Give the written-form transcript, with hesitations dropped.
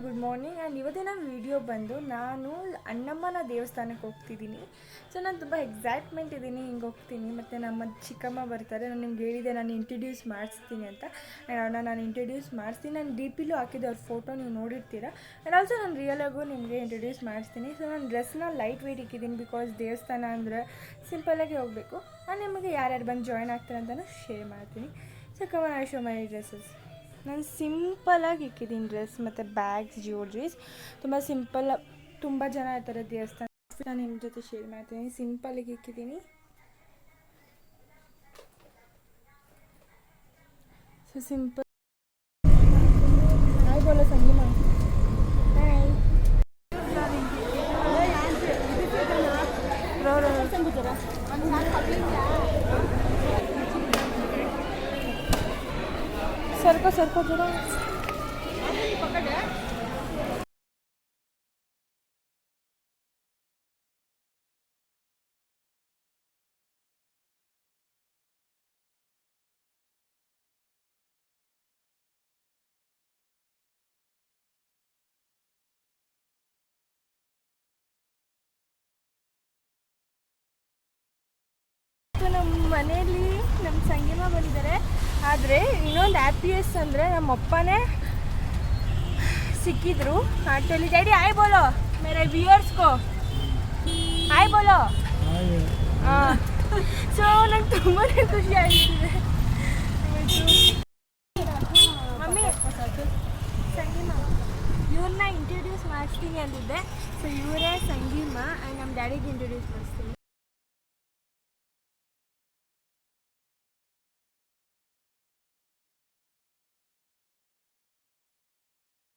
Good morning. And ಇವತ್ತಿನ video ಬಂದು ನಾನು ಅಣ್ಣಮ್ಮನ ದೇವಸ್ಥಾನಕ್ಕೆ ಹೋಗ್ತಿದ್ದೀನಿ. ಸೊ ನಾನು ತುಂಬ ಎಕ್ಸೈಟ್ಮೆಂಟ್ ಇದ್ದೀನಿ, ಹಿಂಗೆ ಹೋಗ್ತೀನಿ ಮತ್ತು ನಮ್ಮ ಚಿಕ್ಕಮ್ಮ ಬರ್ತಾರೆ. ನಾನು ನಿಮ್ಗೆ ಹೇಳಿದೆ ನಾನು ಇಂಟ್ರಡ್ಯೂಸ್ ಮಾಡಿಸ್ತೀನಿ ಅಂತ. ಆ್ಯಂಡ್ ಅವ್ರನ್ನ ನಾನು ಇಂಟ್ರಡ್ಯೂಸ್ ಮಾಡಿಸ್ತೀನಿ. ನಾನು ಡಿ ಪಿಲೂ ಹಾಕಿದ್ದೆ ಅವ್ರ ಫೋಟೋ, ನೀವು ನೋಡಿರ್ತೀರ. ಆ್ಯಂಡ್ ಆಲ್ಸೋ ನಾನು ರಿಯಲಾಗೂ ನಿಮಗೆ ಇಂಟ್ರಡ್ಯೂಸ್ ಮಾಡಿಸ್ತೀನಿ. ಸೊ ನಾನು ಡ್ರೆಸ್ನ ಲೈಟ್ ವೆಯ್ಟ್ ಇಕ್ಕಿದ್ದೀನಿ, ಬಿಕಾಸ್ ದೇವಸ್ಥಾನ ಅಂದರೆ ಸಿಂಪಲ್ಲಾಗಿ ಹೋಗಬೇಕು. ನಾನು ನಿಮಗೆ ಯಾರ್ಯಾರು ಬಂದು ಜಾಯ್ನ್ ಆಗ್ತಾರೆ ಅಂತಲೂ ಶೇರ್ ಮಾಡ್ತೀನಿ. So come on, I show my dresses. ನಾನು ಸಿಂಪಲಾಗಿ ಇಕ್ಕಿದ್ದೀನಿ ಡ್ರೆಸ್ ಮತ್ತು ಬ್ಯಾಗ್ಸ್, ಜ್ಯುವೆಲ್ರೀಸ್. ತುಂಬ ಸಿಂಪಲ್, ತುಂಬ ಜನ ಇರ್ತಾರೆ ದೇವಸ್ಥಾನ. ನಾನು ನಿಮ್ಮ ಜೊತೆ ಶೇರ್ ಮಾಡ್ತೀನಿ. ಸಿಂಪಲಾಗಿ ಇಕ್ಕಿದ್ದೀನಿ. So simple. ಹಾಯ್ ಬೋಲೋ ಸಂಗೀಮ. ಹಾಯ್. ಸರ್ಕೋ ಜರ. ನಮ್ಮ ಮನೆಯಲ್ಲಿ ನಮ್ಮ ಸಂಗೀಮ ಬಂದಿದ್ದಾರೆ. ಆದರೆ ಇನ್ನೊಂದು ಹ್ಯಾಪಿಯಸ್ ಅಂದರೆ ನಮ್ಮ ಅಪ್ಪನೇ ಸಿಕ್ಕಿದ್ರು ಆಟೋಲಿ. ಡ್ಯಾಡಿ ಹಾಯ್ ಬೋಲೋ ಮೇರೆ ವ್ಯೂಯರ್ಸ್ ಕೋ, ಹಾಯ್ ಬೋಲೋ. ಹಾಂ, ಸೊ ನಂಗೆ ತುಂಬಾ ಖುಷಿ ಆಗ್ತಿದೆ. ಮಮ್ಮಿ, ಸಂಗೀಮ ಇವ್ರನ್ನ ಇಂಟ್ರಡ್ಯೂಸ್ ಮಾಡಿಸ್ತೀನಿ ಅಂದಿದ್ದೆ. ಸೊ ಇವರೇ ಸಂಗೀಮ. ಆ್ಯಂಡ್ ನಮ್ಮ ಡ್ಯಾಡಿಗೆ ಇಂಟ್ರಡ್ಯೂಸ್ ಮಾಡಿಸ್ತೀನಿ.